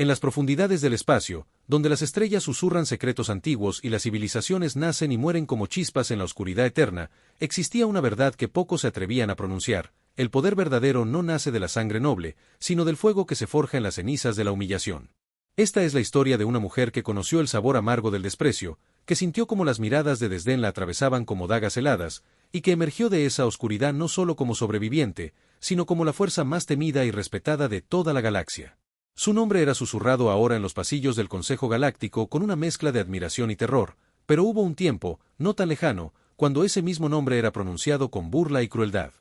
En las profundidades del espacio, donde las estrellas susurran secretos antiguos y las civilizaciones nacen y mueren como chispas en la oscuridad eterna, existía una verdad que pocos se atrevían a pronunciar: el poder verdadero no nace de la sangre noble, sino del fuego que se forja en las cenizas de la humillación. Esta es la historia de una mujer que conoció el sabor amargo del desprecio, que sintió como las miradas de desdén la atravesaban como dagas heladas, y que emergió de esa oscuridad no solo como sobreviviente, sino como la fuerza más temida y respetada de toda la galaxia. Su nombre era susurrado ahora en los pasillos del Consejo Galáctico con una mezcla de admiración y terror, pero hubo un tiempo, no tan lejano, cuando ese mismo nombre era pronunciado con burla y crueldad.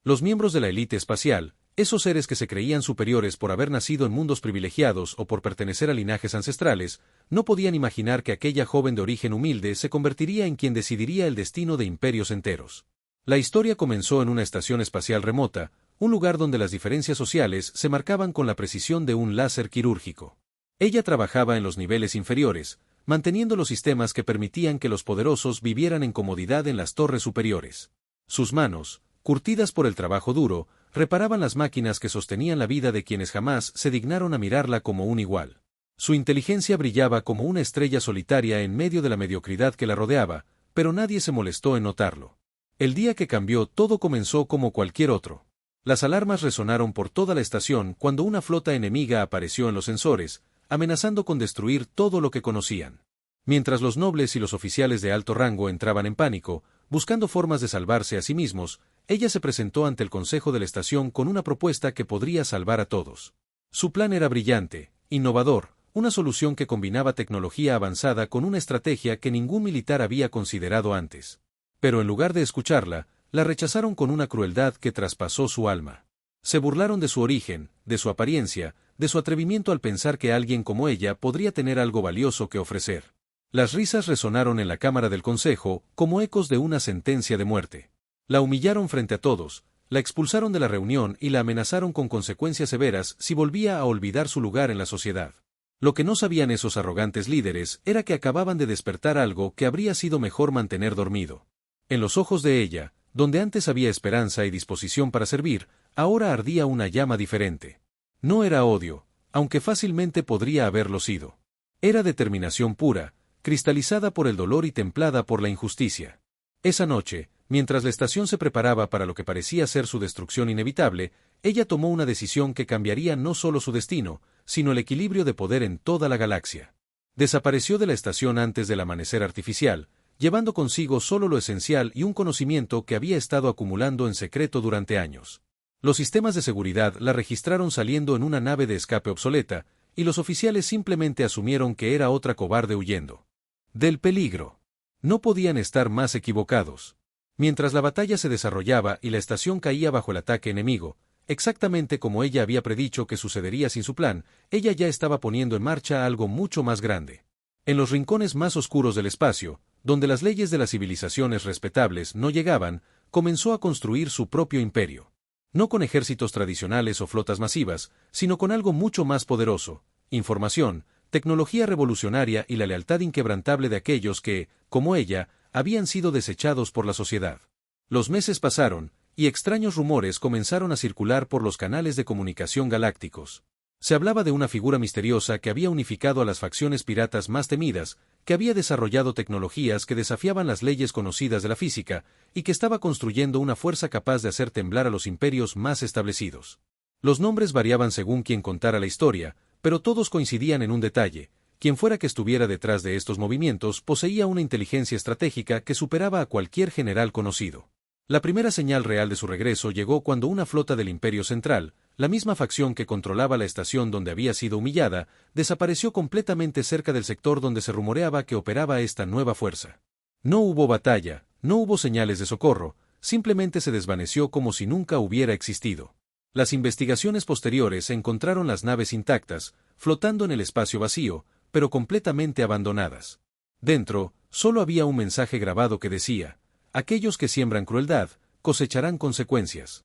Los miembros de la élite espacial, esos seres que se creían superiores por haber nacido en mundos privilegiados o por pertenecer a linajes ancestrales, no podían imaginar que aquella joven de origen humilde se convertiría en quien decidiría el destino de imperios enteros. La historia comenzó en una estación espacial remota, un lugar donde las diferencias sociales se marcaban con la precisión de un láser quirúrgico. Ella trabajaba en los niveles inferiores, manteniendo los sistemas que permitían que los poderosos vivieran en comodidad en las torres superiores. Sus manos, curtidas por el trabajo duro, reparaban las máquinas que sostenían la vida de quienes jamás se dignaron a mirarla como un igual. Su inteligencia brillaba como una estrella solitaria en medio de la mediocridad que la rodeaba, pero nadie se molestó en notarlo. El día que cambió, todo comenzó como cualquier otro. Las alarmas resonaron por toda la estación cuando una flota enemiga apareció en los sensores, amenazando con destruir todo lo que conocían. Mientras los nobles y los oficiales de alto rango entraban en pánico, buscando formas de salvarse a sí mismos, ella se presentó ante el consejo de la estación con una propuesta que podría salvar a todos. Su plan era brillante, innovador, una solución que combinaba tecnología avanzada con una estrategia que ningún militar había considerado antes. Pero en lugar de escucharla, la rechazaron con una crueldad que traspasó su alma. Se burlaron de su origen, de su apariencia, de su atrevimiento al pensar que alguien como ella podría tener algo valioso que ofrecer. Las risas resonaron en la cámara del consejo como ecos de una sentencia de muerte. La humillaron frente a todos, la expulsaron de la reunión y la amenazaron con consecuencias severas si volvía a olvidar su lugar en la sociedad. Lo que no sabían esos arrogantes líderes era que acababan de despertar algo que habría sido mejor mantener dormido. En los ojos de ella, donde antes había esperanza y disposición para servir, ahora ardía una llama diferente. No era odio, aunque fácilmente podría haberlo sido. Era determinación pura, cristalizada por el dolor y templada por la injusticia. Esa noche, mientras la estación se preparaba para lo que parecía ser su destrucción inevitable, ella tomó una decisión que cambiaría no solo su destino, sino el equilibrio de poder en toda la galaxia. Desapareció de la estación antes del amanecer artificial, llevando consigo solo lo esencial y un conocimiento que había estado acumulando en secreto durante años. Los sistemas de seguridad la registraron saliendo en una nave de escape obsoleta, y los oficiales simplemente asumieron que era otra cobarde huyendo del peligro. No podían estar más equivocados. Mientras la batalla se desarrollaba y la estación caía bajo el ataque enemigo, exactamente como ella había predicho que sucedería sin su plan, ella ya estaba poniendo en marcha algo mucho más grande. En los rincones más oscuros del espacio, donde las leyes de las civilizaciones respetables no llegaban, comenzó a construir su propio imperio. No con ejércitos tradicionales o flotas masivas, sino con algo mucho más poderoso: información, tecnología revolucionaria y la lealtad inquebrantable de aquellos que, como ella, habían sido desechados por la sociedad. Los meses pasaron, y extraños rumores comenzaron a circular por los canales de comunicación galácticos. Se hablaba de una figura misteriosa que había unificado a las facciones piratas más temidas, que había desarrollado tecnologías que desafiaban las leyes conocidas de la física, y que estaba construyendo una fuerza capaz de hacer temblar a los imperios más establecidos. Los nombres variaban según quien contara la historia, pero todos coincidían en un detalle: quien fuera que estuviera detrás de estos movimientos poseía una inteligencia estratégica que superaba a cualquier general conocido. La primera señal real de su regreso llegó cuando una flota del Imperio Central, la misma facción que controlaba la estación donde había sido humillada, desapareció completamente cerca del sector donde se rumoreaba que operaba esta nueva fuerza. No hubo batalla, no hubo señales de socorro, simplemente se desvaneció como si nunca hubiera existido. Las investigaciones posteriores encontraron las naves intactas, flotando en el espacio vacío, pero completamente abandonadas. Dentro, solo había un mensaje grabado que decía: aquellos que siembran crueldad, cosecharán consecuencias.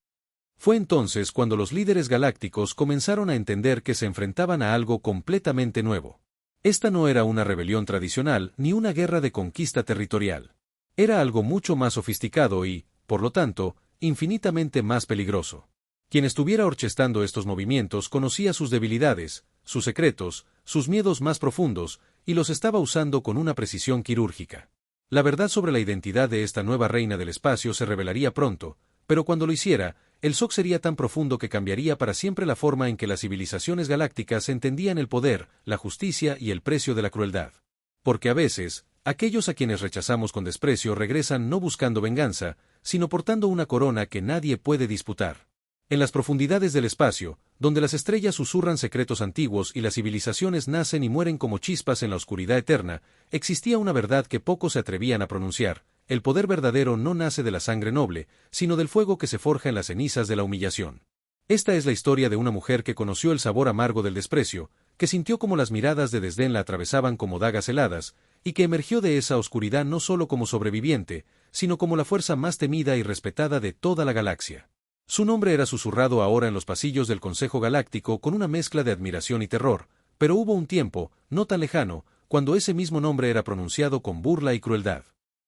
Fue entonces cuando los líderes galácticos comenzaron a entender que se enfrentaban a algo completamente nuevo. Esta no era una rebelión tradicional ni una guerra de conquista territorial. Era algo mucho más sofisticado y, por lo tanto, infinitamente más peligroso. Quien estuviera orquestando estos movimientos conocía sus debilidades, sus secretos, sus miedos más profundos, y los estaba usando con una precisión quirúrgica. La verdad sobre la identidad de esta nueva reina del espacio se revelaría pronto, pero cuando lo hiciera, el shock sería tan profundo que cambiaría para siempre la forma en que las civilizaciones galácticas entendían el poder, la justicia y el precio de la crueldad. Porque a veces, aquellos a quienes rechazamos con desprecio regresan no buscando venganza, sino portando una corona que nadie puede disputar. En las profundidades del espacio, donde las estrellas susurran secretos antiguos y las civilizaciones nacen y mueren como chispas en la oscuridad eterna, existía una verdad que pocos se atrevían a pronunciar: el poder verdadero no nace de la sangre noble, sino del fuego que se forja en las cenizas de la humillación. Esta es la historia de una mujer que conoció el sabor amargo del desprecio, que sintió como las miradas de desdén la atravesaban como dagas heladas, y que emergió de esa oscuridad no solo como sobreviviente, sino como la fuerza más temida y respetada de toda la galaxia. Su nombre era susurrado ahora en los pasillos del Consejo Galáctico con una mezcla de admiración y terror, pero hubo un tiempo, no tan lejano, cuando ese mismo nombre era pronunciado con burla y crueldad.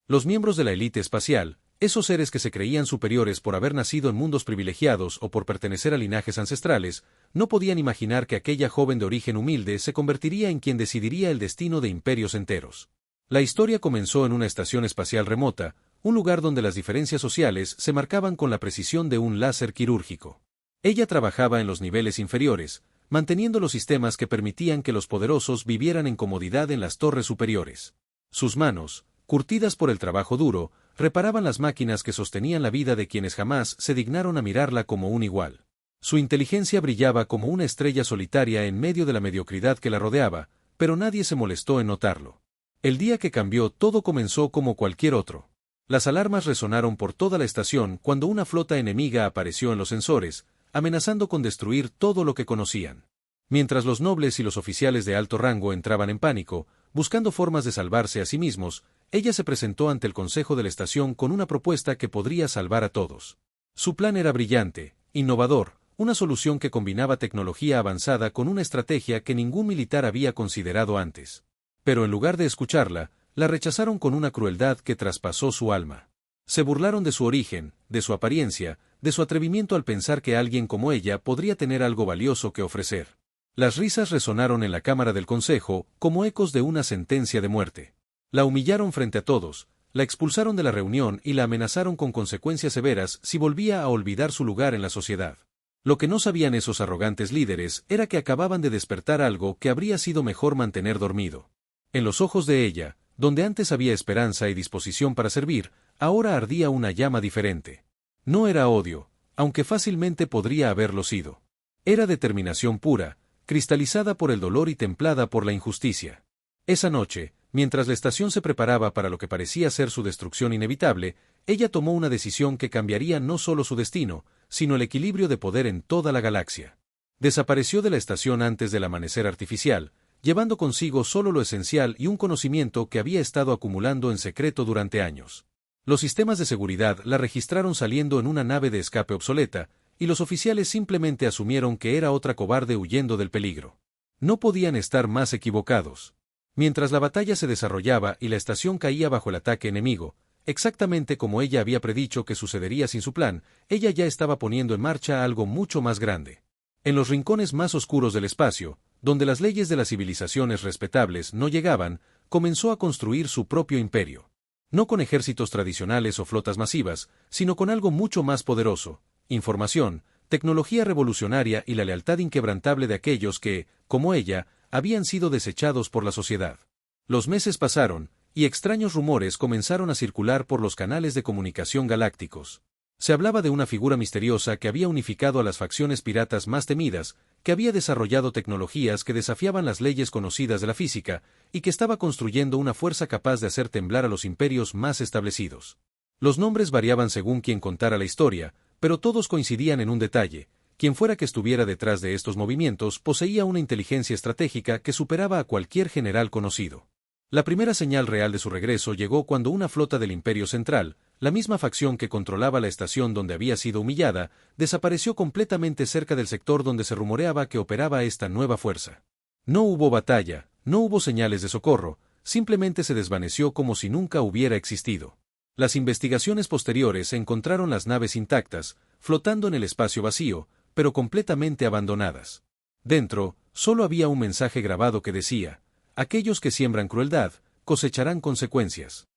Los miembros de la élite espacial, esos seres que se creían superiores por haber nacido en mundos privilegiados o por pertenecer a linajes ancestrales, no podían imaginar que aquella joven de origen humilde se convertiría en quien decidiría el destino de imperios enteros. La historia comenzó en una estación espacial remota, un lugar donde las diferencias sociales se marcaban con la precisión de un láser quirúrgico. Ella trabajaba en los niveles inferiores, manteniendo los sistemas que permitían que los poderosos vivieran en comodidad en las torres superiores. Sus manos, curtidas por el trabajo duro, reparaban las máquinas que sostenían la vida de quienes jamás se dignaron a mirarla como un igual. Su inteligencia brillaba como una estrella solitaria en medio de la mediocridad que la rodeaba, pero nadie se molestó en notarlo. El día que cambió todo comenzó como cualquier otro. Las alarmas resonaron por toda la estación cuando una flota enemiga apareció en los sensores, amenazando con destruir todo lo que conocían. Mientras los nobles y los oficiales de alto rango entraban en pánico, buscando formas de salvarse a sí mismos, ella se presentó ante el consejo de la estación con una propuesta que podría salvar a todos. Su plan era brillante, innovador, una solución que combinaba tecnología avanzada con una estrategia que ningún militar había considerado antes. Pero en lugar de escucharla, la rechazaron con una crueldad que traspasó su alma. Se burlaron de su origen, de su apariencia, de su atrevimiento al pensar que alguien como ella podría tener algo valioso que ofrecer. Las risas resonaron en la cámara del consejo como ecos de una sentencia de muerte. La humillaron frente a todos, la expulsaron de la reunión y la amenazaron con consecuencias severas si volvía a olvidar su lugar en la sociedad. Lo que no sabían esos arrogantes líderes era que acababan de despertar algo que habría sido mejor mantener dormido. En los ojos de ella, donde antes había esperanza y disposición para servir, ahora ardía una llama diferente. No era odio, aunque fácilmente podría haberlo sido. Era determinación pura, cristalizada por el dolor y templada por la injusticia. Esa noche, mientras la estación se preparaba para lo que parecía ser su destrucción inevitable, ella tomó una decisión que cambiaría no solo su destino, sino el equilibrio de poder en toda la galaxia. Desapareció de la estación antes del amanecer artificial, llevando consigo solo lo esencial y un conocimiento que había estado acumulando en secreto durante años. Los sistemas de seguridad la registraron saliendo en una nave de escape obsoleta, y los oficiales simplemente asumieron que era otra cobarde huyendo del peligro. No podían estar más equivocados. Mientras la batalla se desarrollaba y la estación caía bajo el ataque enemigo, exactamente como ella había predicho que sucedería sin su plan, ella ya estaba poniendo en marcha algo mucho más grande. En los rincones más oscuros del espacio, donde las leyes de las civilizaciones respetables no llegaban, comenzó a construir su propio imperio. No con ejércitos tradicionales o flotas masivas, sino con algo mucho más poderoso: información, tecnología revolucionaria y la lealtad inquebrantable de aquellos que, como ella, habían sido desechados por la sociedad. Los meses pasaron, y extraños rumores comenzaron a circular por los canales de comunicación galácticos. Se hablaba de una figura misteriosa que había unificado a las facciones piratas más temidas, que había desarrollado tecnologías que desafiaban las leyes conocidas de la física, y que estaba construyendo una fuerza capaz de hacer temblar a los imperios más establecidos. Los nombres variaban según quien contara la historia, pero todos coincidían en un detalle: quien fuera que estuviera detrás de estos movimientos poseía una inteligencia estratégica que superaba a cualquier general conocido. La primera señal real de su regreso llegó cuando una flota del Imperio Central, la misma facción que controlaba la estación donde había sido humillada, desapareció completamente cerca del sector donde se rumoreaba que operaba esta nueva fuerza. No hubo batalla, no hubo señales de socorro, simplemente se desvaneció como si nunca hubiera existido. Las investigaciones posteriores encontraron las naves intactas, flotando en el espacio vacío, pero completamente abandonadas. Dentro, solo había un mensaje grabado que decía: aquellos que siembran crueldad, cosecharán consecuencias.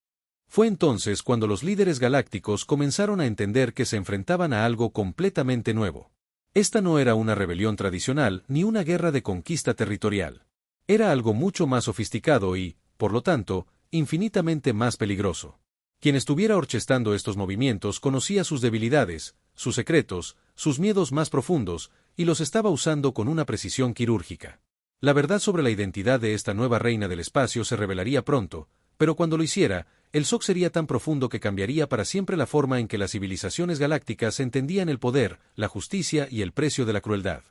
Fue entonces cuando los líderes galácticos comenzaron a entender que se enfrentaban a algo completamente nuevo. Esta no era una rebelión tradicional ni una guerra de conquista territorial. Era algo mucho más sofisticado y, por lo tanto, infinitamente más peligroso. Quien estuviera orquestando estos movimientos conocía sus debilidades, sus secretos, sus miedos más profundos, y los estaba usando con una precisión quirúrgica. La verdad sobre la identidad de esta nueva reina del espacio se revelaría pronto, pero cuando lo hiciera, el shock sería tan profundo que cambiaría para siempre la forma en que las civilizaciones galácticas entendían el poder, la justicia y el precio de la crueldad.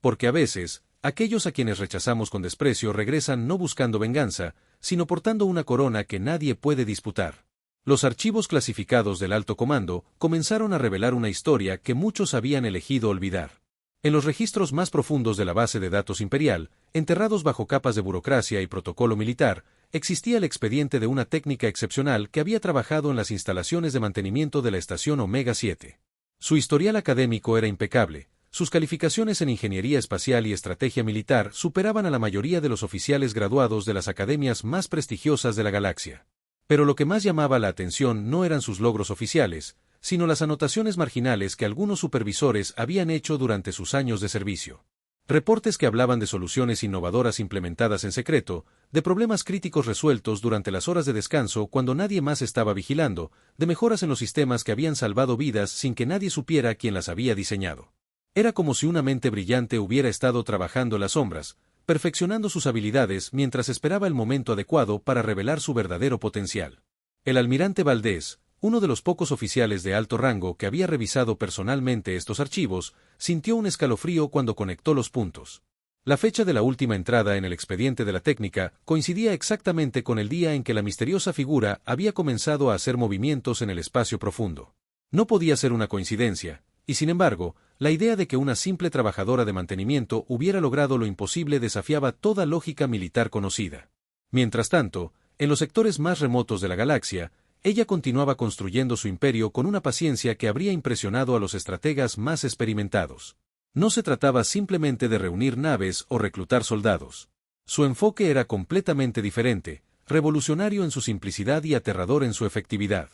Porque a veces, aquellos a quienes rechazamos con desprecio regresan no buscando venganza, sino portando una corona que nadie puede disputar. Los archivos clasificados del alto comando comenzaron a revelar una historia que muchos habían elegido olvidar. En los registros más profundos de la base de datos imperial, enterrados bajo capas de burocracia y protocolo militar, existía el expediente de una técnica excepcional que había trabajado en las instalaciones de mantenimiento de la estación Omega 7. Su historial académico era impecable, sus calificaciones en ingeniería espacial y estrategia militar superaban a la mayoría de los oficiales graduados de las academias más prestigiosas de la galaxia. Pero lo que más llamaba la atención no eran sus logros oficiales, sino las anotaciones marginales que algunos supervisores habían hecho durante sus años de servicio. Reportes que hablaban de soluciones innovadoras implementadas en secreto, de problemas críticos resueltos durante las horas de descanso cuando nadie más estaba vigilando, de mejoras en los sistemas que habían salvado vidas sin que nadie supiera quién las había diseñado. Era como si una mente brillante hubiera estado trabajando en las sombras, perfeccionando sus habilidades mientras esperaba el momento adecuado para revelar su verdadero potencial. El almirante Valdés, uno de los pocos oficiales de alto rango que había revisado personalmente estos archivos, sintió un escalofrío cuando conectó los puntos. La fecha de la última entrada en el expediente de la técnica coincidía exactamente con el día en que la misteriosa figura había comenzado a hacer movimientos en el espacio profundo. No podía ser una coincidencia, y sin embargo, la idea de que una simple trabajadora de mantenimiento hubiera logrado lo imposible desafiaba toda lógica militar conocida. Mientras tanto, en los sectores más remotos de la galaxia, ella continuaba construyendo su imperio con una paciencia que habría impresionado a los estrategas más experimentados. No se trataba simplemente de reunir naves o reclutar soldados. Su enfoque era completamente diferente, revolucionario en su simplicidad y aterrador en su efectividad.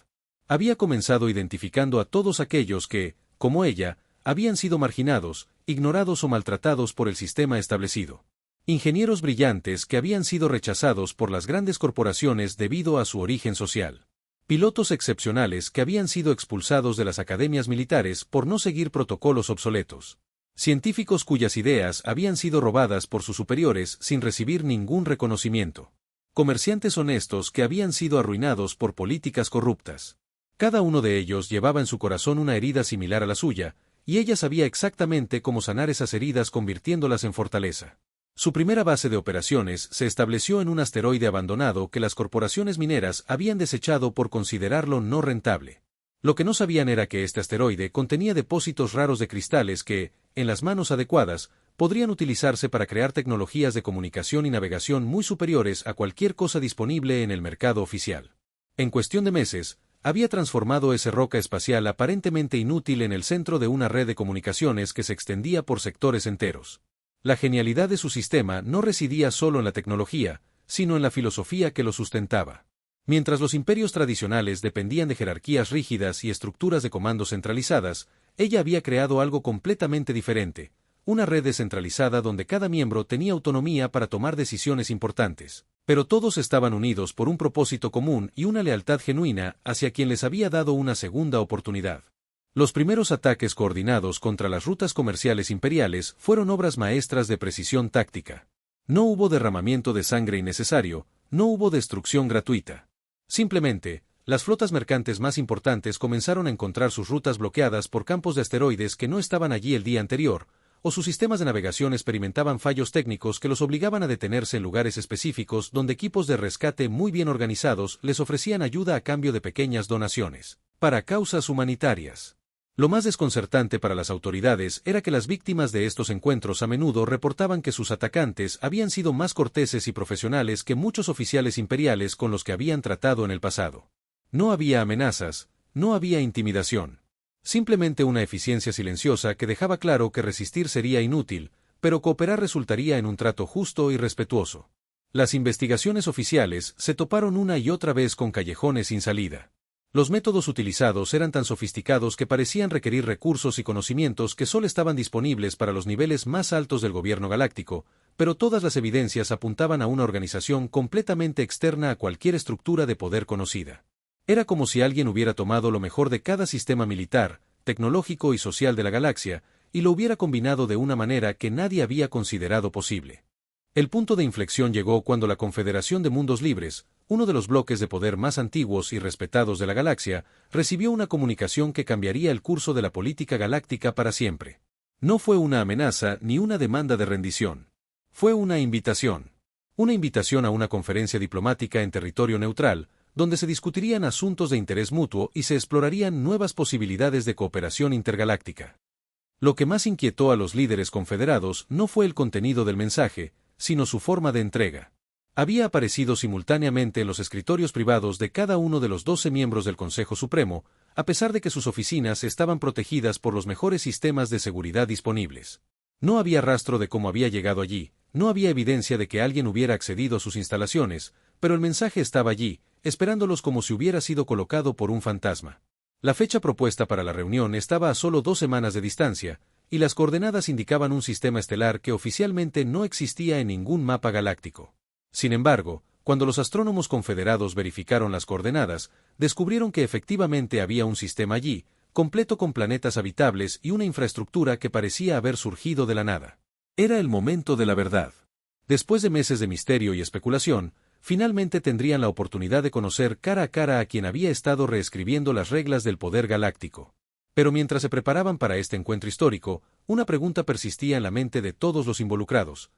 Había comenzado identificando a todos aquellos que, como ella, habían sido marginados, ignorados o maltratados por el sistema establecido. Ingenieros brillantes que habían sido rechazados por las grandes corporaciones debido a su origen social. Pilotos excepcionales que habían sido expulsados de las academias militares por no seguir protocolos obsoletos. Científicos cuyas ideas habían sido robadas por sus superiores sin recibir ningún reconocimiento. Comerciantes honestos que habían sido arruinados por políticas corruptas. Cada uno de ellos llevaba en su corazón una herida similar a la suya, y ella sabía exactamente cómo sanar esas heridas convirtiéndolas en fortaleza. Su primera base de operaciones se estableció en un asteroide abandonado que las corporaciones mineras habían desechado por considerarlo no rentable. Lo que no sabían era que este asteroide contenía depósitos raros de cristales que, en las manos adecuadas, podrían utilizarse para crear tecnologías de comunicación y navegación muy superiores a cualquier cosa disponible en el mercado oficial. En cuestión de meses, había transformado esa roca espacial aparentemente inútil en el centro de una red de comunicaciones que se extendía por sectores enteros. La genialidad de su sistema no residía solo en la tecnología, sino en la filosofía que lo sustentaba. Mientras los imperios tradicionales dependían de jerarquías rígidas y estructuras de comando centralizadas, ella había creado algo completamente diferente, una red descentralizada donde cada miembro tenía autonomía para tomar decisiones importantes, pero todos estaban unidos por un propósito común y una lealtad genuina hacia quien les había dado una segunda oportunidad. Los primeros ataques coordinados contra las rutas comerciales imperiales fueron obras maestras de precisión táctica. No hubo derramamiento de sangre innecesario, no hubo destrucción gratuita. Simplemente, las flotas mercantes más importantes comenzaron a encontrar sus rutas bloqueadas por campos de asteroides que no estaban allí el día anterior, o sus sistemas de navegación experimentaban fallos técnicos que los obligaban a detenerse en lugares específicos donde equipos de rescate muy bien organizados les ofrecían ayuda a cambio de pequeñas donaciones, para causas humanitarias. Lo más desconcertante para las autoridades era que las víctimas de estos encuentros a menudo reportaban que sus atacantes habían sido más corteses y profesionales que muchos oficiales imperiales con los que habían tratado en el pasado. No había amenazas, no había intimidación. Simplemente una eficiencia silenciosa que dejaba claro que resistir sería inútil, pero cooperar resultaría en un trato justo y respetuoso. Las investigaciones oficiales se toparon una y otra vez con callejones sin salida. Los métodos utilizados eran tan sofisticados que parecían requerir recursos y conocimientos que solo estaban disponibles para los niveles más altos del gobierno galáctico, pero todas las evidencias apuntaban a una organización completamente externa a cualquier estructura de poder conocida. Era como si alguien hubiera tomado lo mejor de cada sistema militar, tecnológico y social de la galaxia, y lo hubiera combinado de una manera que nadie había considerado posible. El punto de inflexión llegó cuando la Confederación de Mundos Libres, uno de los bloques de poder más antiguos y respetados de la galaxia, recibió una comunicación que cambiaría el curso de la política galáctica para siempre. No fue una amenaza ni una demanda de rendición. Fue una invitación. Una invitación a una conferencia diplomática en territorio neutral, donde se discutirían asuntos de interés mutuo y se explorarían nuevas posibilidades de cooperación intergaláctica. Lo que más inquietó a los líderes confederados no fue el contenido del mensaje, sino su forma de entrega. Había aparecido simultáneamente en los escritorios privados de cada uno de los 12 miembros del Consejo Supremo, a pesar de que sus oficinas estaban protegidas por los mejores sistemas de seguridad disponibles. No había rastro de cómo había llegado allí, no había evidencia de que alguien hubiera accedido a sus instalaciones, pero el mensaje estaba allí, esperándolos como si hubiera sido colocado por un fantasma. La fecha propuesta para la reunión estaba a solo 2 semanas de distancia, y las coordenadas indicaban un sistema estelar que oficialmente no existía en ningún mapa galáctico. Sin embargo, cuando los astrónomos confederados verificaron las coordenadas, descubrieron que efectivamente había un sistema allí, completo con planetas habitables y una infraestructura que parecía haber surgido de la nada. Era el momento de la verdad. Después de meses de misterio y especulación, finalmente tendrían la oportunidad de conocer cara a cara a quien había estado reescribiendo las reglas del poder galáctico. Pero mientras se preparaban para este encuentro histórico, una pregunta persistía en la mente de todos los involucrados.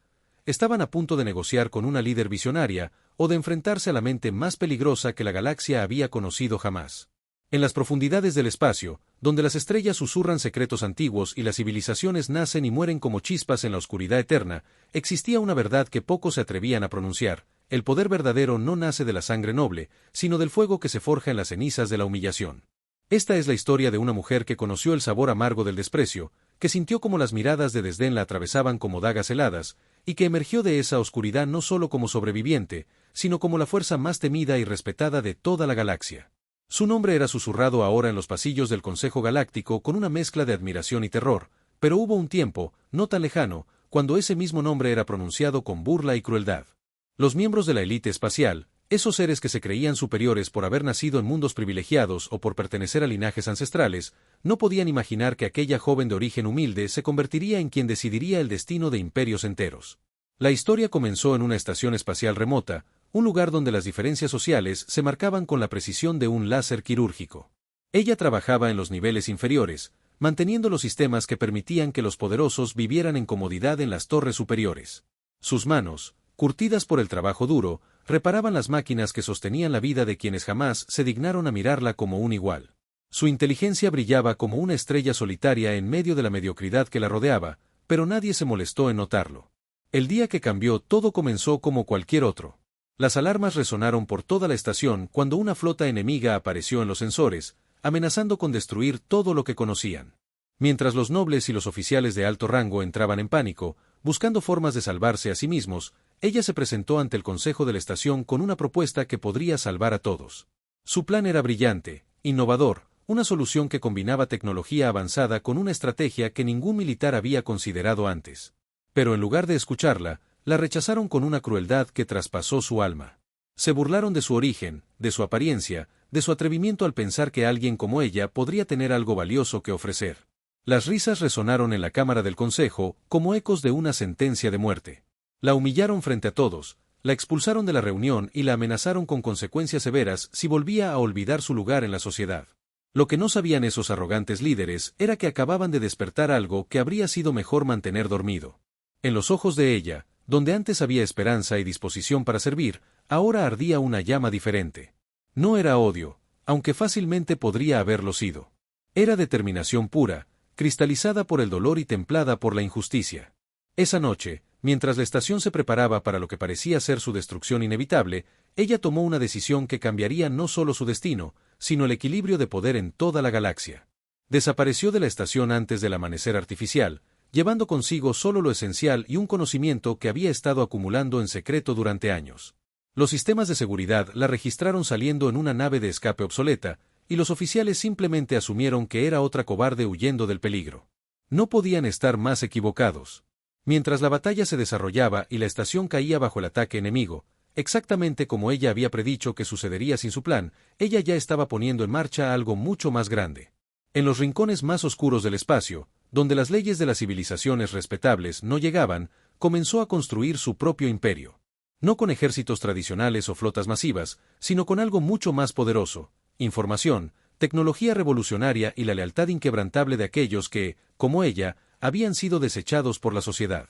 ¿Estaban a punto de negociar con una líder visionaria o de enfrentarse a la mente más peligrosa que la galaxia había conocido jamás? En las profundidades del espacio, donde las estrellas susurran secretos antiguos y las civilizaciones nacen y mueren como chispas en la oscuridad eterna, existía una verdad que pocos se atrevían a pronunciar: el poder verdadero no nace de la sangre noble, sino del fuego que se forja en las cenizas de la humillación. Esta es la historia de una mujer que conoció el sabor amargo del desprecio, que sintió como las miradas de desdén la atravesaban como dagas heladas, y que emergió de esa oscuridad no solo como sobreviviente, sino como la fuerza más temida y respetada de toda la galaxia. Su nombre era susurrado ahora en los pasillos del Consejo Galáctico con una mezcla de admiración y terror, pero hubo un tiempo, no tan lejano, cuando ese mismo nombre era pronunciado con burla y crueldad. Los miembros de la élite espacial, esos seres que se creían superiores por haber nacido en mundos privilegiados o por pertenecer a linajes ancestrales, no podían imaginar que aquella joven de origen humilde se convertiría en quien decidiría el destino de imperios enteros. La historia comenzó en una estación espacial remota, un lugar donde las diferencias sociales se marcaban con la precisión de un láser quirúrgico. Ella trabajaba en los niveles inferiores, manteniendo los sistemas que permitían que los poderosos vivieran en comodidad en las torres superiores. Sus manos, curtidas por el trabajo duro, reparaban las máquinas que sostenían la vida de quienes jamás se dignaron a mirarla como un igual. Su inteligencia brillaba como una estrella solitaria en medio de la mediocridad que la rodeaba, pero nadie se molestó en notarlo. El día que cambió todo comenzó como cualquier otro. Las alarmas resonaron por toda la estación cuando una flota enemiga apareció en los sensores, amenazando con destruir todo lo que conocían. Mientras los nobles y los oficiales de alto rango entraban en pánico, buscando formas de salvarse a sí mismos, ella se presentó ante el consejo de la estación con una propuesta que podría salvar a todos. Su plan era brillante, innovador, una solución que combinaba tecnología avanzada con una estrategia que ningún militar había considerado antes. Pero en lugar de escucharla, la rechazaron con una crueldad que traspasó su alma. Se burlaron de su origen, de su apariencia, de su atrevimiento al pensar que alguien como ella podría tener algo valioso que ofrecer. Las risas resonaron en la cámara del consejo como ecos de una sentencia de muerte. La humillaron frente a todos, la expulsaron de la reunión y la amenazaron con consecuencias severas si volvía a olvidar su lugar en la sociedad. Lo que no sabían esos arrogantes líderes era que acababan de despertar algo que habría sido mejor mantener dormido. En los ojos de ella, donde antes había esperanza y disposición para servir, ahora ardía una llama diferente. No era odio, aunque fácilmente podría haberlo sido. Era determinación pura, cristalizada por el dolor y templada por la injusticia. Esa noche, mientras la estación se preparaba para lo que parecía ser su destrucción inevitable, ella tomó una decisión que cambiaría no solo su destino, sino el equilibrio de poder en toda la galaxia. Desapareció de la estación antes del amanecer artificial, llevando consigo solo lo esencial y un conocimiento que había estado acumulando en secreto durante años. Los sistemas de seguridad la registraron saliendo en una nave de escape obsoleta, y los oficiales simplemente asumieron que era otra cobarde huyendo del peligro. No podían estar más equivocados. Mientras la batalla se desarrollaba y la estación caía bajo el ataque enemigo, exactamente como ella había predicho que sucedería sin su plan, ella ya estaba poniendo en marcha algo mucho más grande. En los rincones más oscuros del espacio, donde las leyes de las civilizaciones respetables no llegaban, comenzó a construir su propio imperio. No con ejércitos tradicionales o flotas masivas, sino con algo mucho más poderoso: información, tecnología revolucionaria y la lealtad inquebrantable de aquellos que, como ella, habían sido desechados por la sociedad.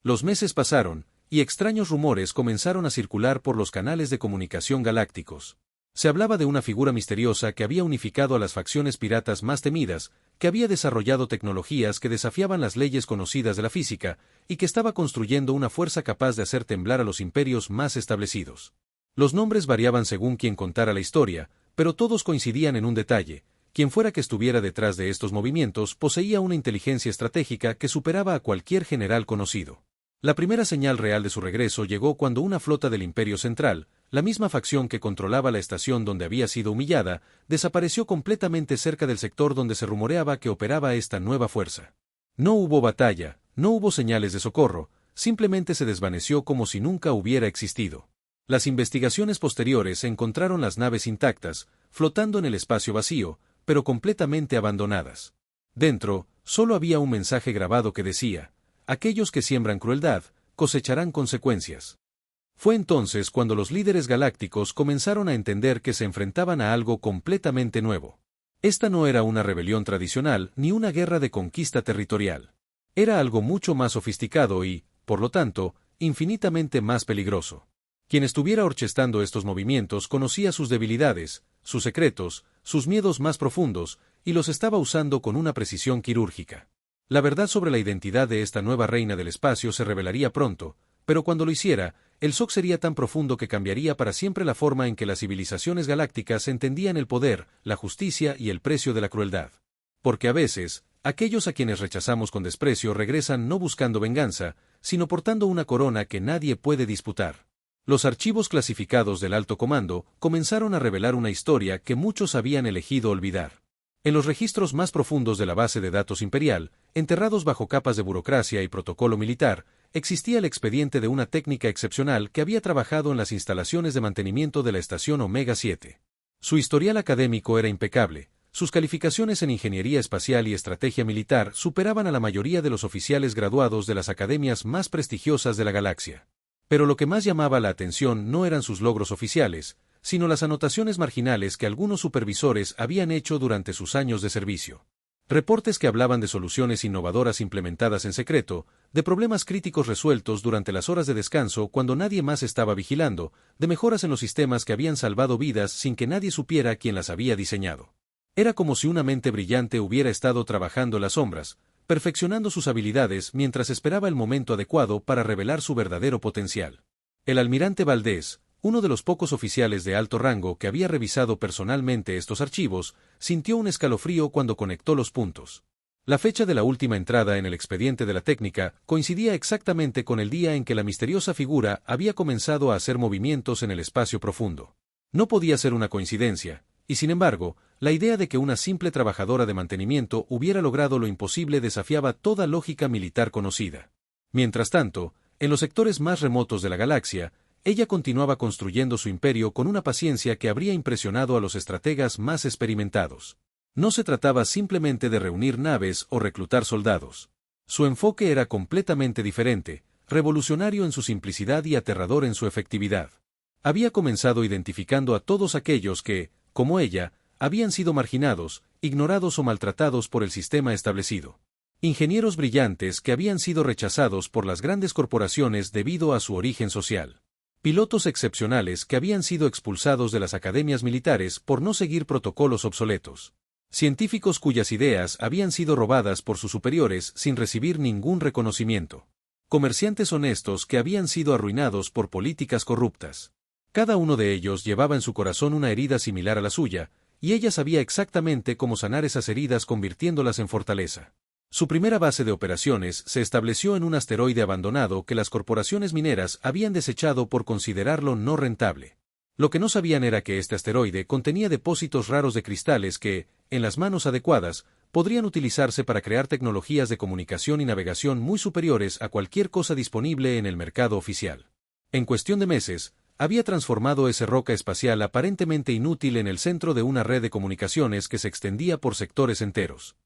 Los meses pasaron, y extraños rumores comenzaron a circular por los canales de comunicación galácticos. Se hablaba de una figura misteriosa que había unificado a las facciones piratas más temidas, que había desarrollado tecnologías que desafiaban las leyes conocidas de la física, y que estaba construyendo una fuerza capaz de hacer temblar a los imperios más establecidos. Los nombres variaban según quien contara la historia, pero todos coincidían en un detalle: quien fuera que estuviera detrás de estos movimientos poseía una inteligencia estratégica que superaba a cualquier general conocido. La primera señal real de su regreso llegó cuando una flota del Imperio Central, la misma facción que controlaba la estación donde había sido humillada, desapareció completamente cerca del sector donde se rumoreaba que operaba esta nueva fuerza. No hubo batalla, no hubo señales de socorro, simplemente se desvaneció como si nunca hubiera existido. Las investigaciones posteriores encontraron las naves intactas, flotando en el espacio vacío, pero completamente abandonadas. Dentro, solo había un mensaje grabado que decía: aquellos que siembran crueldad, cosecharán consecuencias. Fue entonces cuando los líderes galácticos comenzaron a entender que se enfrentaban a algo completamente nuevo. Esta no era una rebelión tradicional ni una guerra de conquista territorial. Era algo mucho más sofisticado y, por lo tanto, infinitamente más peligroso. Quien estuviera orquestando estos movimientos conocía sus debilidades, sus secretos, sus miedos más profundos, y los estaba usando con una precisión quirúrgica. La verdad sobre la identidad de esta nueva reina del espacio se revelaría pronto, pero cuando lo hiciera, el shock sería tan profundo que cambiaría para siempre la forma en que las civilizaciones galácticas entendían el poder, la justicia y el precio de la crueldad. Porque a veces, aquellos a quienes rechazamos con desprecio regresan no buscando venganza, sino portando una corona que nadie puede disputar. Los archivos clasificados del alto comando comenzaron a revelar una historia que muchos habían elegido olvidar. En los registros más profundos de la base de datos imperial, enterrados bajo capas de burocracia y protocolo militar, existía el expediente de una técnica excepcional que había trabajado en las instalaciones de mantenimiento de la estación Omega 7. Su historial académico era impecable, sus calificaciones en ingeniería espacial y estrategia militar superaban a la mayoría de los oficiales graduados de las academias más prestigiosas de la galaxia. Pero lo que más llamaba la atención no eran sus logros oficiales, sino las anotaciones marginales que algunos supervisores habían hecho durante sus años de servicio. Reportes que hablaban de soluciones innovadoras implementadas en secreto, de problemas críticos resueltos durante las horas de descanso cuando nadie más estaba vigilando, de mejoras en los sistemas que habían salvado vidas sin que nadie supiera quién las había diseñado. Era como si una mente brillante hubiera estado trabajando en las sombras, perfeccionando sus habilidades mientras esperaba el momento adecuado para revelar su verdadero potencial. El almirante Valdés, uno de los pocos oficiales de alto rango que había revisado personalmente estos archivos, sintió un escalofrío cuando conectó los puntos. La fecha de la última entrada en el expediente de la técnica coincidía exactamente con el día en que la misteriosa figura había comenzado a hacer movimientos en el espacio profundo. No podía ser una coincidencia, y sin embargo, la idea de que una simple trabajadora de mantenimiento hubiera logrado lo imposible desafiaba toda lógica militar conocida. Mientras tanto, en los sectores más remotos de la galaxia, ella continuaba construyendo su imperio con una paciencia que habría impresionado a los estrategas más experimentados. No se trataba simplemente de reunir naves o reclutar soldados. Su enfoque era completamente diferente, revolucionario en su simplicidad y aterrador en su efectividad. Había comenzado identificando a todos aquellos que, como ella, habían sido marginados, ignorados o maltratados por el sistema establecido. Ingenieros brillantes que habían sido rechazados por las grandes corporaciones debido a su origen social. Pilotos excepcionales que habían sido expulsados de las academias militares por no seguir protocolos obsoletos. Científicos cuyas ideas habían sido robadas por sus superiores sin recibir ningún reconocimiento. Comerciantes honestos que habían sido arruinados por políticas corruptas. Cada uno de ellos llevaba en su corazón una herida similar a la suya, y ella sabía exactamente cómo sanar esas heridas convirtiéndolas en fortaleza. Su primera base de operaciones se estableció en un asteroide abandonado que las corporaciones mineras habían desechado por considerarlo no rentable. Lo que no sabían era que este asteroide contenía depósitos raros de cristales que, en las manos adecuadas, podrían utilizarse para crear tecnologías de comunicación y navegación muy superiores a cualquier cosa disponible en el mercado oficial. En cuestión de meses, había transformado esa roca espacial aparentemente inútil en el centro de una red de comunicaciones que se extendía por sectores enteros.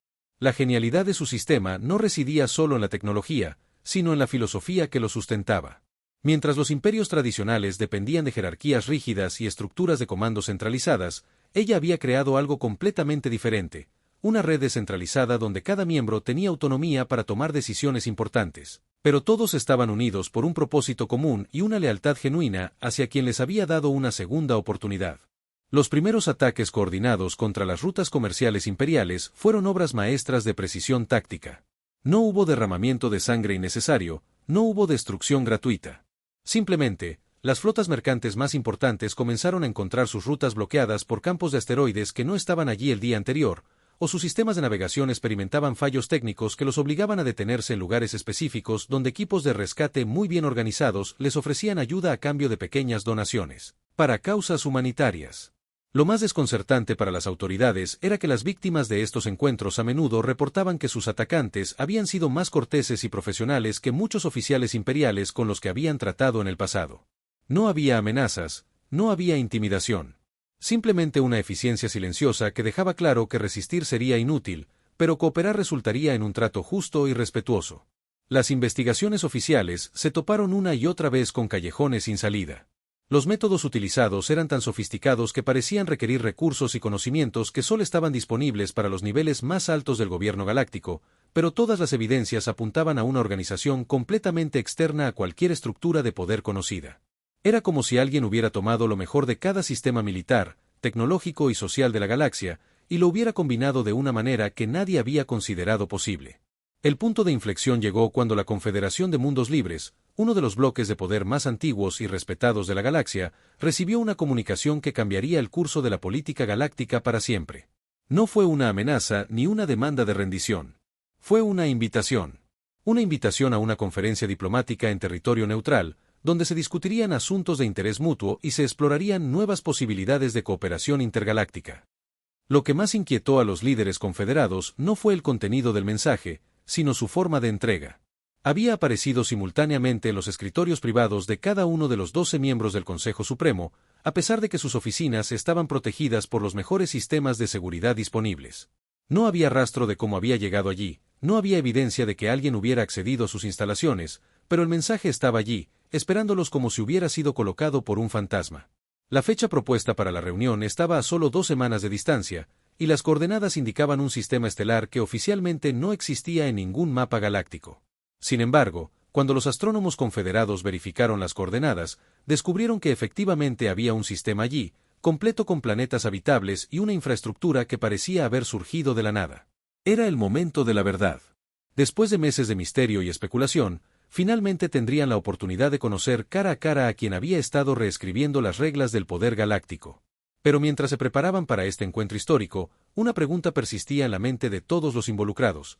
La genialidad de su sistema no residía solo en la tecnología, sino en la filosofía que lo sustentaba. Mientras los imperios tradicionales dependían de jerarquías rígidas y estructuras de comando centralizadas, ella había creado algo completamente diferente, una red descentralizada donde cada miembro tenía autonomía para tomar decisiones importantes, pero todos estaban unidos por un propósito común y una lealtad genuina hacia quien les había dado una segunda oportunidad. Los primeros ataques coordinados contra las rutas comerciales imperiales fueron obras maestras de precisión táctica. No hubo derramamiento de sangre innecesario, no hubo destrucción gratuita. Simplemente, las flotas mercantes más importantes comenzaron a encontrar sus rutas bloqueadas por campos de asteroides que no estaban allí el día anterior, o sus sistemas de navegación experimentaban fallos técnicos que los obligaban a detenerse en lugares específicos donde equipos de rescate muy bien organizados les ofrecían ayuda a cambio de pequeñas donaciones, para causas humanitarias. Lo más desconcertante para las autoridades era que las víctimas de estos encuentros a menudo reportaban que sus atacantes habían sido más corteses y profesionales que muchos oficiales imperiales con los que habían tratado en el pasado. No había amenazas, no había intimidación. Simplemente una eficiencia silenciosa que dejaba claro que resistir sería inútil, pero cooperar resultaría en un trato justo y respetuoso. Las investigaciones oficiales se toparon una y otra vez con callejones sin salida. Los métodos utilizados eran tan sofisticados que parecían requerir recursos y conocimientos que solo estaban disponibles para los niveles más altos del gobierno galáctico, pero todas las evidencias apuntaban a una organización completamente externa a cualquier estructura de poder conocida. Era como si alguien hubiera tomado lo mejor de cada sistema militar, tecnológico y social de la galaxia, y lo hubiera combinado de una manera que nadie había considerado posible. El punto de inflexión llegó cuando la Confederación de Mundos Libres, uno de los bloques de poder más antiguos y respetados de la galaxia, recibió una comunicación que cambiaría el curso de la política galáctica para siempre. No fue una amenaza ni una demanda de rendición. Fue una invitación. Una invitación a una conferencia diplomática en territorio neutral, donde se discutirían asuntos de interés mutuo y se explorarían nuevas posibilidades de cooperación intergaláctica. Lo que más inquietó a los líderes confederados no fue el contenido del mensaje, sino su forma de entrega. Había aparecido simultáneamente en los escritorios privados de cada uno de los 12 miembros del Consejo Supremo, a pesar de que sus oficinas estaban protegidas por los mejores sistemas de seguridad disponibles. No había rastro de cómo había llegado allí, no había evidencia de que alguien hubiera accedido a sus instalaciones, pero el mensaje estaba allí, esperándolos como si hubiera sido colocado por un fantasma. La fecha propuesta para la reunión estaba a solo 2 semanas de distancia, y las coordenadas indicaban un sistema estelar que oficialmente no existía en ningún mapa galáctico. Sin embargo, cuando los astrónomos confederados verificaron las coordenadas, descubrieron que efectivamente había un sistema allí, completo con planetas habitables y una infraestructura que parecía haber surgido de la nada. Era el momento de la verdad. Después de meses de misterio y especulación, finalmente tendrían la oportunidad de conocer cara a cara a quien había estado reescribiendo las reglas del poder galáctico. Pero mientras se preparaban para este encuentro histórico, una pregunta persistía en la mente de todos los involucrados.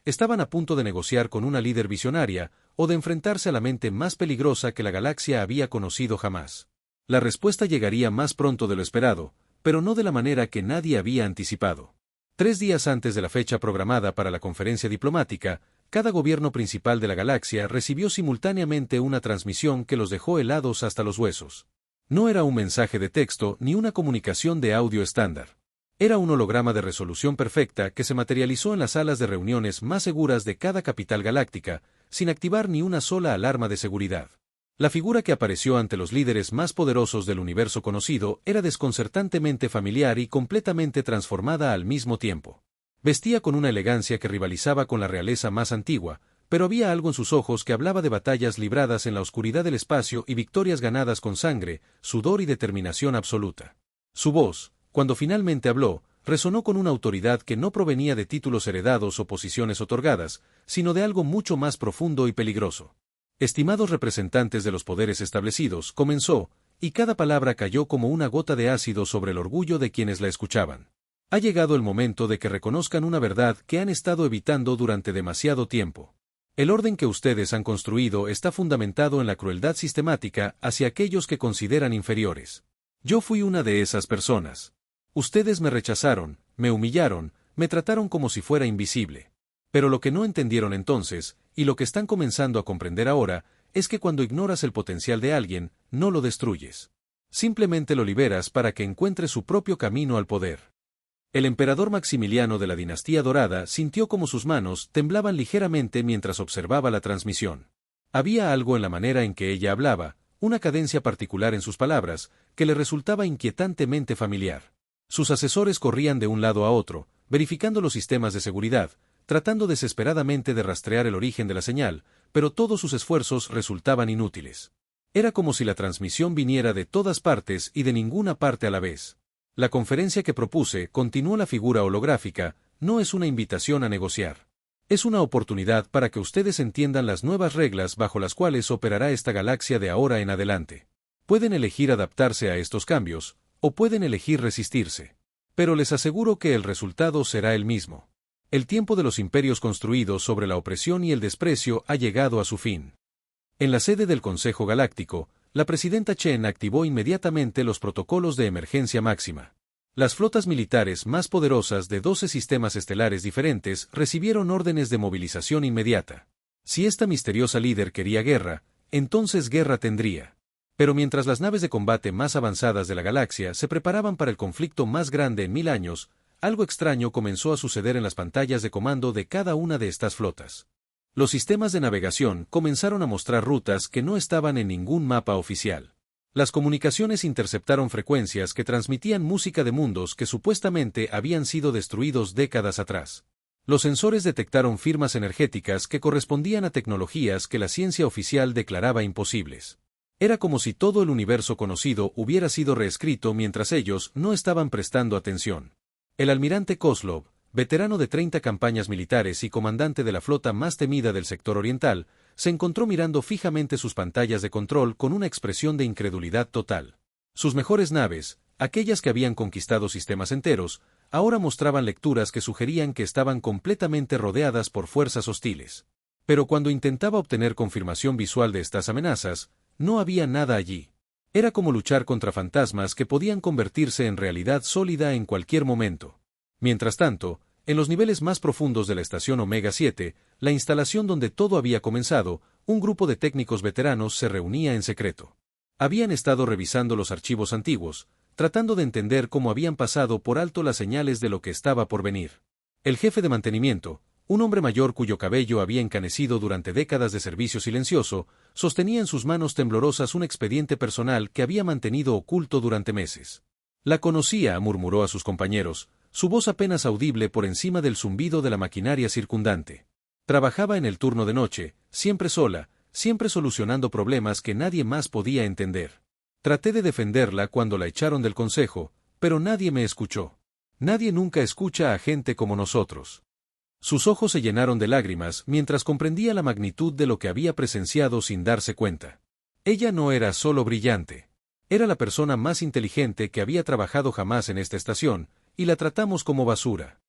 ¿Estaban a punto de negociar con una líder visionaria o de enfrentarse a la mente más peligrosa que la galaxia había conocido jamás? La respuesta llegaría más pronto de lo esperado, pero no de la manera que nadie había anticipado. 3 días antes de la fecha programada para la conferencia diplomática, cada gobierno principal de la galaxia recibió simultáneamente una transmisión que los dejó helados hasta los huesos. No era un mensaje de texto ni una comunicación de audio estándar. Era un holograma de resolución perfecta que se materializó en las salas de reuniones más seguras de cada capital galáctica, sin activar ni una sola alarma de seguridad. La figura que apareció ante los líderes más poderosos del universo conocido era desconcertantemente familiar y completamente transformada al mismo tiempo. Vestía con una elegancia que rivalizaba con la realeza más antigua, pero había algo en sus ojos que hablaba de batallas libradas en la oscuridad del espacio y victorias ganadas con sangre, sudor y determinación absoluta. Su voz, cuando finalmente habló, resonó con una autoridad que no provenía de títulos heredados o posiciones otorgadas, sino de algo mucho más profundo y peligroso. Estimados representantes de los poderes establecidos, comenzó, y cada palabra cayó como una gota de ácido sobre el orgullo de quienes la escuchaban. Ha llegado el momento de que reconozcan una verdad que han estado evitando durante demasiado tiempo. El orden que ustedes han construido está fundamentado en la crueldad sistemática hacia aquellos que consideran inferiores. Yo fui una de esas personas. Ustedes me rechazaron, me humillaron, me trataron como si fuera invisible. Pero lo que no entendieron entonces, y lo que están comenzando a comprender ahora, es que cuando ignoras el potencial de alguien, no lo destruyes. Simplemente lo liberas para que encuentre su propio camino al poder. El emperador Maximiliano de la dinastía dorada sintió como sus manos temblaban ligeramente mientras observaba la transmisión. Había algo en la manera en que ella hablaba, una cadencia particular en sus palabras, que le resultaba inquietantemente familiar. Sus asesores corrían de un lado a otro, verificando los sistemas de seguridad, tratando desesperadamente de rastrear el origen de la señal, pero todos sus esfuerzos resultaban inútiles. Era como si la transmisión viniera de todas partes y de ninguna parte a la vez. La conferencia que propuse, continuó la figura holográfica, no es una invitación a negociar. Es una oportunidad para que ustedes entiendan las nuevas reglas bajo las cuales operará esta galaxia de ahora en adelante. Pueden elegir adaptarse a estos cambios, o pueden elegir resistirse. Pero les aseguro que el resultado será el mismo. El tiempo de los imperios construidos sobre la opresión y el desprecio ha llegado a su fin. En la sede del Consejo Galáctico, la presidenta Chen activó inmediatamente los protocolos de emergencia máxima. Las flotas militares más poderosas de 12 sistemas estelares diferentes recibieron órdenes de movilización inmediata. Si esta misteriosa líder quería guerra, entonces guerra tendría. Pero mientras las naves de combate más avanzadas de la galaxia se preparaban para el conflicto más grande en 1000 años, algo extraño comenzó a suceder en las pantallas de comando de cada una de estas flotas. Los sistemas de navegación comenzaron a mostrar rutas que no estaban en ningún mapa oficial. Las comunicaciones interceptaron frecuencias que transmitían música de mundos que supuestamente habían sido destruidos décadas atrás. Los sensores detectaron firmas energéticas que correspondían a tecnologías que la ciencia oficial declaraba imposibles. Era como si todo el universo conocido hubiera sido reescrito mientras ellos no estaban prestando atención. El almirante Kozlov, veterano de 30 campañas militares y comandante de la flota más temida del sector oriental, se encontró mirando fijamente sus pantallas de control con una expresión de incredulidad total. Sus mejores naves, aquellas que habían conquistado sistemas enteros, ahora mostraban lecturas que sugerían que estaban completamente rodeadas por fuerzas hostiles. Pero cuando intentaba obtener confirmación visual de estas amenazas, no había nada allí. Era como luchar contra fantasmas que podían convertirse en realidad sólida en cualquier momento. Mientras tanto, en los niveles más profundos de la estación Omega 7, la instalación donde todo había comenzado, un grupo de técnicos veteranos se reunía en secreto. Habían estado revisando los archivos antiguos, tratando de entender cómo habían pasado por alto las señales de lo que estaba por venir. El jefe de mantenimiento, un hombre mayor cuyo cabello había encanecido durante décadas de servicio silencioso, sostenía en sus manos temblorosas un expediente personal que había mantenido oculto durante meses. La conocía, murmuró a sus compañeros, su voz apenas audible por encima del zumbido de la maquinaria circundante. Trabajaba en el turno de noche, siempre sola, siempre solucionando problemas que nadie más podía entender. Traté de defenderla cuando la echaron del consejo, pero nadie me escuchó. Nadie nunca escucha a gente como nosotros. Sus ojos se llenaron de lágrimas mientras comprendía la magnitud de lo que había presenciado sin darse cuenta. Ella no era solo brillante. Era la persona más inteligente que había trabajado jamás en esta estación, y la tratamos como basura.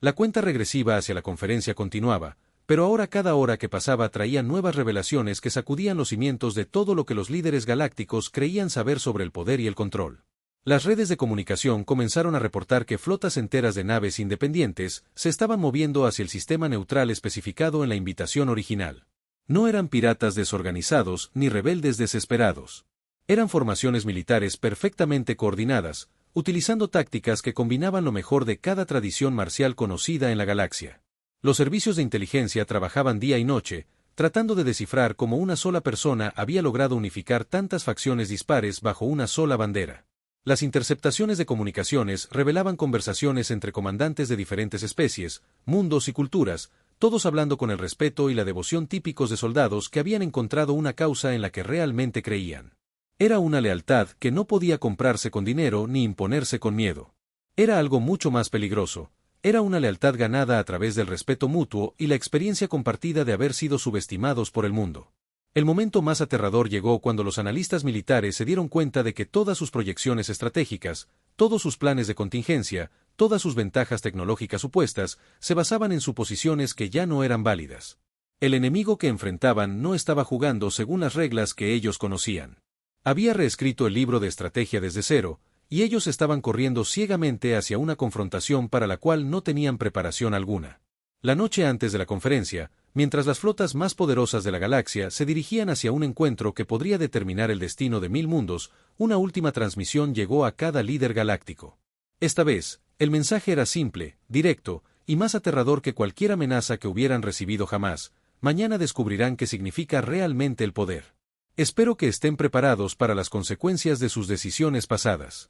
La cuenta regresiva hacia la conferencia continuaba, pero ahora cada hora que pasaba traía nuevas revelaciones que sacudían los cimientos de todo lo que los líderes galácticos creían saber sobre el poder y el control. Las redes de comunicación comenzaron a reportar que flotas enteras de naves independientes se estaban moviendo hacia el sistema neutral especificado en la invitación original. No eran piratas desorganizados ni rebeldes desesperados. Eran formaciones militares perfectamente coordinadas, utilizando tácticas que combinaban lo mejor de cada tradición marcial conocida en la galaxia. Los servicios de inteligencia trabajaban día y noche, tratando de descifrar cómo una sola persona había logrado unificar tantas facciones dispares bajo una sola bandera. Las interceptaciones de comunicaciones revelaban conversaciones entre comandantes de diferentes especies, mundos y culturas, todos hablando con el respeto y la devoción típicos de soldados que habían encontrado una causa en la que realmente creían. Era una lealtad que no podía comprarse con dinero ni imponerse con miedo. Era algo mucho más peligroso. Era una lealtad ganada a través del respeto mutuo y la experiencia compartida de haber sido subestimados por el mundo. El momento más aterrador llegó cuando los analistas militares se dieron cuenta de que todas sus proyecciones estratégicas, todos sus planes de contingencia, todas sus ventajas tecnológicas supuestas se basaban en suposiciones que ya no eran válidas. El enemigo que enfrentaban no estaba jugando según las reglas que ellos conocían. Había reescrito el libro de estrategia desde cero, y ellos estaban corriendo ciegamente hacia una confrontación para la cual no tenían preparación alguna. La noche antes de la conferencia, mientras las flotas más poderosas de la galaxia se dirigían hacia un encuentro que podría determinar el destino de 1000 mundos, una última transmisión llegó a cada líder galáctico. Esta vez, el mensaje era simple, directo, y más aterrador que cualquier amenaza que hubieran recibido jamás. Mañana descubrirán qué significa realmente el poder. Espero que estén preparados para las consecuencias de sus decisiones pasadas.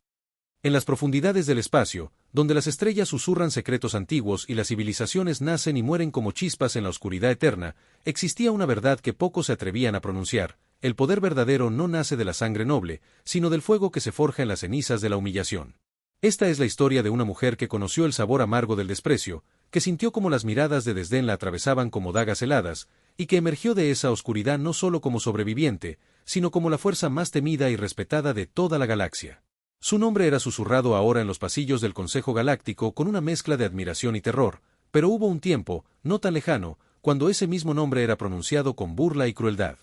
En las profundidades del espacio, donde las estrellas susurran secretos antiguos y las civilizaciones nacen y mueren como chispas en la oscuridad eterna, existía una verdad que pocos se atrevían a pronunciar: el poder verdadero no nace de la sangre noble, sino del fuego que se forja en las cenizas de la humillación. Esta es la historia de una mujer que conoció el sabor amargo del desprecio, que sintió como las miradas de desdén la atravesaban como dagas heladas, y que emergió de esa oscuridad no solo como sobreviviente, sino como la fuerza más temida y respetada de toda la galaxia. Su nombre era susurrado ahora en los pasillos del Consejo Galáctico con una mezcla de admiración y terror, pero hubo un tiempo, no tan lejano, cuando ese mismo nombre era pronunciado con burla y crueldad.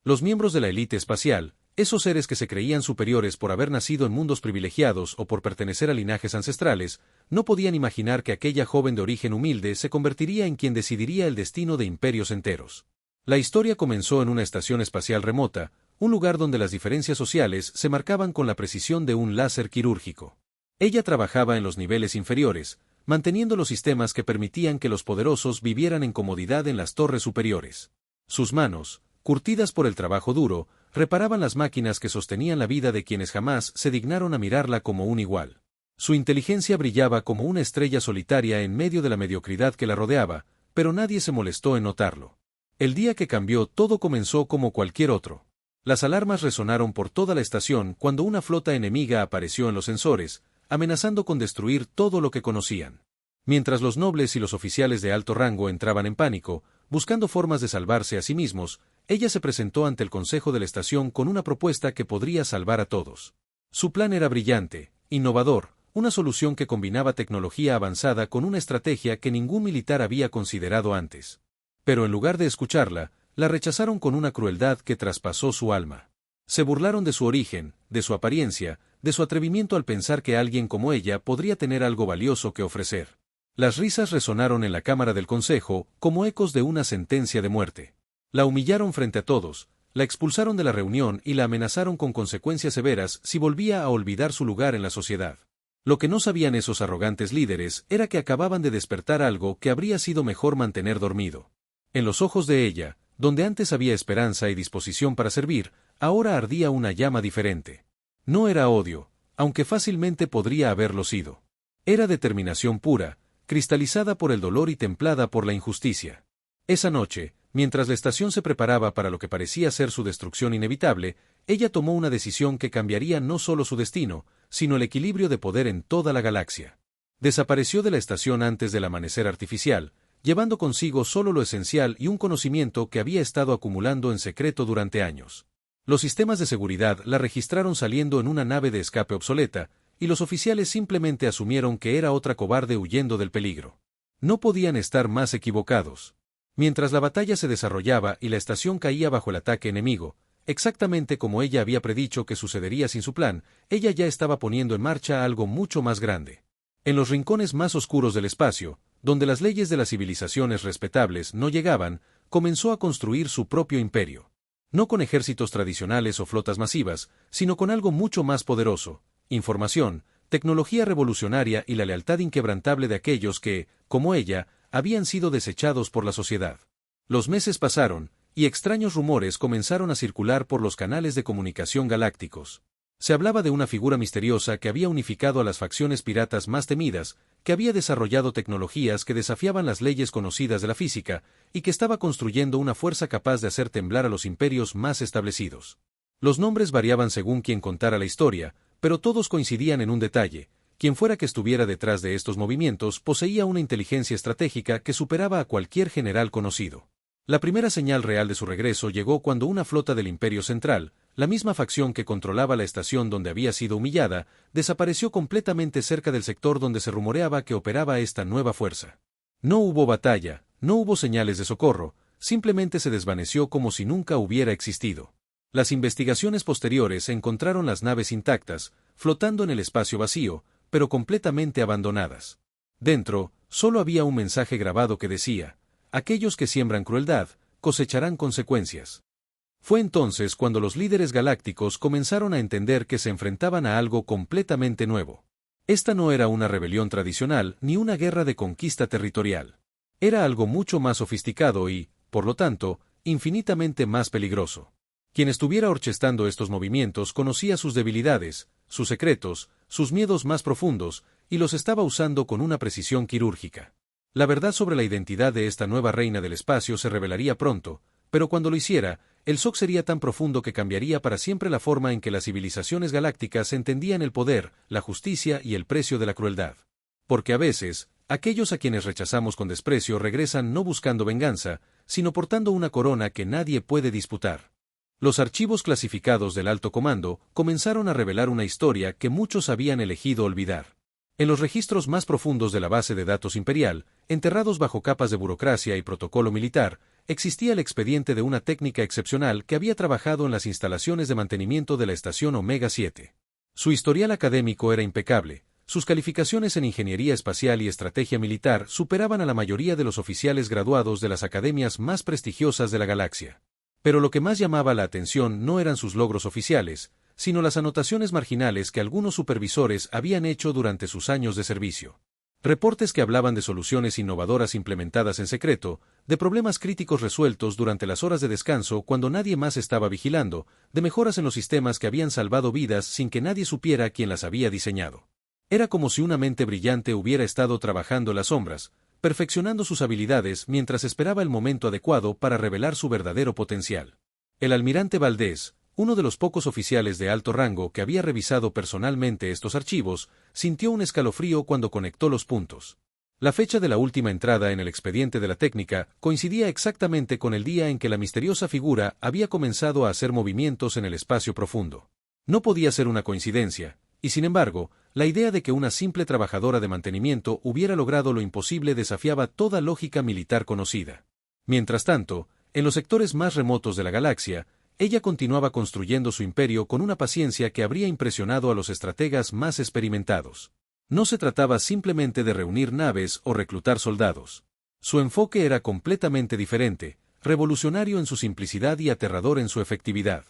Los miembros de la élite espacial, esos seres que se creían superiores por haber nacido en mundos privilegiados o por pertenecer a linajes ancestrales, no podían imaginar que aquella joven de origen humilde se convertiría en quien decidiría el destino de imperios enteros. La historia comenzó en una estación espacial remota, un lugar donde las diferencias sociales se marcaban con la precisión de un láser quirúrgico. Ella trabajaba en los niveles inferiores, manteniendo los sistemas que permitían que los poderosos vivieran en comodidad en las torres superiores. Sus manos, curtidas por el trabajo duro, reparaban las máquinas que sostenían la vida de quienes jamás se dignaron a mirarla como un igual. Su inteligencia brillaba como una estrella solitaria en medio de la mediocridad que la rodeaba, pero nadie se molestó en notarlo. El día que cambió todo comenzó como cualquier otro. Las alarmas resonaron por toda la estación cuando una flota enemiga apareció en los sensores, amenazando con destruir todo lo que conocían. Mientras los nobles y los oficiales de alto rango entraban en pánico, buscando formas de salvarse a sí mismos, ella se presentó ante el consejo de la estación con una propuesta que podría salvar a todos. Su plan era brillante, innovador, una solución que combinaba tecnología avanzada con una estrategia que ningún militar había considerado antes. Pero en lugar de escucharla, la rechazaron con una crueldad que traspasó su alma. Se burlaron de su origen, de su apariencia, de su atrevimiento al pensar que alguien como ella podría tener algo valioso que ofrecer. Las risas resonaron en la cámara del consejo como ecos de una sentencia de muerte. La humillaron frente a todos, la expulsaron de la reunión y la amenazaron con consecuencias severas si volvía a olvidar su lugar en la sociedad. Lo que no sabían esos arrogantes líderes era que acababan de despertar algo que habría sido mejor mantener dormido. En los ojos de ella, donde antes había esperanza y disposición para servir, ahora ardía una llama diferente. No era odio, aunque fácilmente podría haberlo sido. Era determinación pura, cristalizada por el dolor y templada por la injusticia. Esa noche, mientras la estación se preparaba para lo que parecía ser su destrucción inevitable, ella tomó una decisión que cambiaría no solo su destino, sino el equilibrio de poder en toda la galaxia. Desapareció de la estación antes del amanecer artificial, llevando consigo solo lo esencial y un conocimiento que había estado acumulando en secreto durante años. Los sistemas de seguridad la registraron saliendo en una nave de escape obsoleta, y los oficiales simplemente asumieron que era otra cobarde huyendo del peligro. No podían estar más equivocados. Mientras la batalla se desarrollaba y la estación caía bajo el ataque enemigo, exactamente como ella había predicho que sucedería sin su plan, ella ya estaba poniendo en marcha algo mucho más grande. En los rincones más oscuros del espacio, donde las leyes de las civilizaciones respetables no llegaban, comenzó a construir su propio imperio. No con ejércitos tradicionales o flotas masivas, sino con algo mucho más poderoso: información, tecnología revolucionaria y la lealtad inquebrantable de aquellos que, como ella, habían sido desechados por la sociedad. Los meses pasaron, y extraños rumores comenzaron a circular por los canales de comunicación galácticos. Se hablaba de una figura misteriosa que había unificado a las facciones piratas más temidas, que había desarrollado tecnologías que desafiaban las leyes conocidas de la física, y que estaba construyendo una fuerza capaz de hacer temblar a los imperios más establecidos. Los nombres variaban según quien contara la historia, pero todos coincidían en un detalle: quien fuera que estuviera detrás de estos movimientos poseía una inteligencia estratégica que superaba a cualquier general conocido. La primera señal real de su regreso llegó cuando una flota del Imperio Central, la misma facción que controlaba la estación donde había sido humillada, desapareció completamente cerca del sector donde se rumoreaba que operaba esta nueva fuerza. No hubo batalla, no hubo señales de socorro, simplemente se desvaneció como si nunca hubiera existido. Las investigaciones posteriores encontraron las naves intactas, flotando en el espacio vacío, pero completamente abandonadas. Dentro, solo había un mensaje grabado que decía: aquellos que siembran crueldad, cosecharán consecuencias. Fue entonces cuando los líderes galácticos comenzaron a entender que se enfrentaban a algo completamente nuevo. Esta no era una rebelión tradicional ni una guerra de conquista territorial. Era algo mucho más sofisticado y, por lo tanto, infinitamente más peligroso. Quien estuviera orquestando estos movimientos conocía sus debilidades, sus secretos, sus miedos más profundos, y los estaba usando con una precisión quirúrgica. La verdad sobre la identidad de esta nueva reina del espacio se revelaría pronto, pero cuando lo hiciera, el shock sería tan profundo que cambiaría para siempre la forma en que las civilizaciones galácticas entendían el poder, la justicia y el precio de la crueldad. Porque a veces, aquellos a quienes rechazamos con desprecio regresan no buscando venganza, sino portando una corona que nadie puede disputar. Los archivos clasificados del Alto Comando comenzaron a revelar una historia que muchos habían elegido olvidar. En los registros más profundos de la base de datos imperial, enterrados bajo capas de burocracia y protocolo militar, existía el expediente de una técnica excepcional que había trabajado en las instalaciones de mantenimiento de la estación Omega 7. Su historial académico era impecable, sus calificaciones en ingeniería espacial y estrategia militar superaban a la mayoría de los oficiales graduados de las academias más prestigiosas de la galaxia. Pero lo que más llamaba la atención no eran sus logros oficiales, sino las anotaciones marginales que algunos supervisores habían hecho durante sus años de servicio. Reportes que hablaban de soluciones innovadoras implementadas en secreto, de problemas críticos resueltos durante las horas de descanso cuando nadie más estaba vigilando, de mejoras en los sistemas que habían salvado vidas sin que nadie supiera quién las había diseñado. Era como si una mente brillante hubiera estado trabajando en las sombras, perfeccionando sus habilidades mientras esperaba el momento adecuado para revelar su verdadero potencial. El almirante Valdés, uno de los pocos oficiales de alto rango que había revisado personalmente estos archivos, sintió un escalofrío cuando conectó los puntos. La fecha de la última entrada en el expediente de la técnica coincidía exactamente con el día en que la misteriosa figura había comenzado a hacer movimientos en el espacio profundo. No podía ser una coincidencia, y sin embargo, la idea de que una simple trabajadora de mantenimiento hubiera logrado lo imposible desafiaba toda lógica militar conocida. Mientras tanto, en los sectores más remotos de la galaxia, ella continuaba construyendo su imperio con una paciencia que habría impresionado a los estrategas más experimentados. No se trataba simplemente de reunir naves o reclutar soldados. Su enfoque era completamente diferente, revolucionario en su simplicidad y aterrador en su efectividad.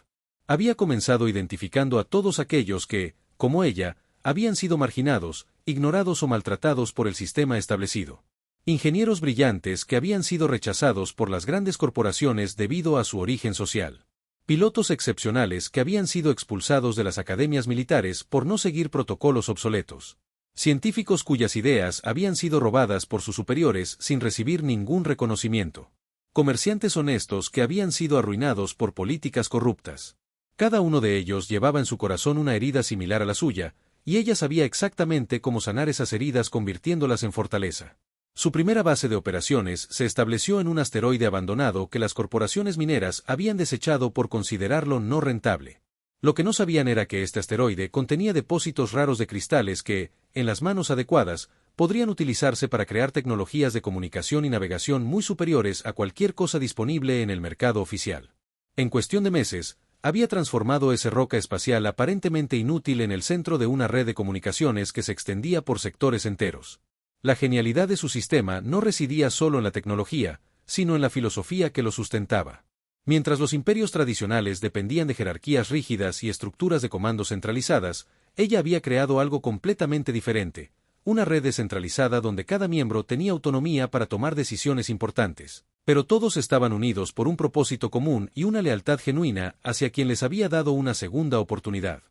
Había comenzado identificando a todos aquellos que, como ella, habían sido marginados, ignorados o maltratados por el sistema establecido. Ingenieros brillantes que habían sido rechazados por las grandes corporaciones debido a su origen social. Pilotos excepcionales que habían sido expulsados de las academias militares por no seguir protocolos obsoletos. Científicos cuyas ideas habían sido robadas por sus superiores sin recibir ningún reconocimiento. Comerciantes honestos que habían sido arruinados por políticas corruptas. Cada uno de ellos llevaba en su corazón una herida similar a la suya, y ella sabía exactamente cómo sanar esas heridas convirtiéndolas en fortaleza. Su primera base de operaciones se estableció en un asteroide abandonado que las corporaciones mineras habían desechado por considerarlo no rentable. Lo que no sabían era que este asteroide contenía depósitos raros de cristales que, en las manos adecuadas, podrían utilizarse para crear tecnologías de comunicación y navegación muy superiores a cualquier cosa disponible en el mercado oficial. En cuestión de meses, había transformado esa roca espacial aparentemente inútil en el centro de una red de comunicaciones que se extendía por sectores enteros. La genialidad de su sistema no residía solo en la tecnología, sino en la filosofía que lo sustentaba. Mientras los imperios tradicionales dependían de jerarquías rígidas y estructuras de comando centralizadas, ella había creado algo completamente diferente, una red descentralizada donde cada miembro tenía autonomía para tomar decisiones importantes, pero todos estaban unidos por un propósito común y una lealtad genuina hacia quien les había dado una segunda oportunidad.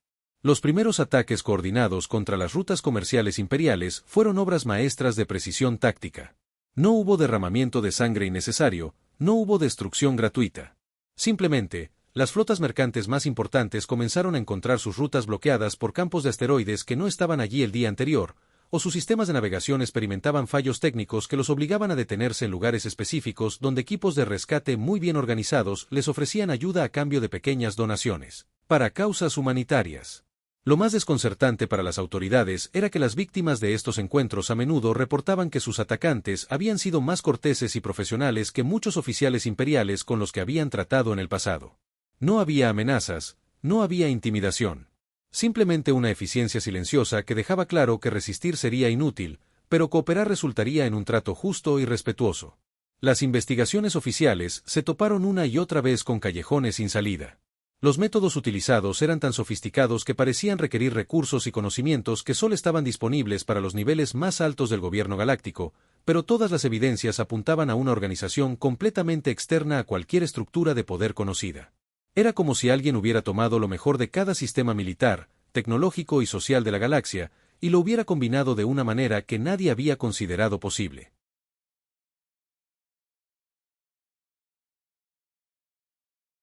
Los primeros ataques coordinados contra las rutas comerciales imperiales fueron obras maestras de precisión táctica. No hubo derramamiento de sangre innecesario, no hubo destrucción gratuita. Simplemente, las flotas mercantes más importantes comenzaron a encontrar sus rutas bloqueadas por campos de asteroides que no estaban allí el día anterior, o sus sistemas de navegación experimentaban fallos técnicos que los obligaban a detenerse en lugares específicos donde equipos de rescate muy bien organizados les ofrecían ayuda a cambio de pequeñas donaciones para causas humanitarias. Lo más desconcertante para las autoridades era que las víctimas de estos encuentros a menudo reportaban que sus atacantes habían sido más corteses y profesionales que muchos oficiales imperiales con los que habían tratado en el pasado. No había amenazas, no había intimidación. Simplemente una eficiencia silenciosa que dejaba claro que resistir sería inútil, pero cooperar resultaría en un trato justo y respetuoso. Las investigaciones oficiales se toparon una y otra vez con callejones sin salida. Los métodos utilizados eran tan sofisticados que parecían requerir recursos y conocimientos que solo estaban disponibles para los niveles más altos del gobierno galáctico, pero todas las evidencias apuntaban a una organización completamente externa a cualquier estructura de poder conocida. Era como si alguien hubiera tomado lo mejor de cada sistema militar, tecnológico y social de la galaxia, y lo hubiera combinado de una manera que nadie había considerado posible.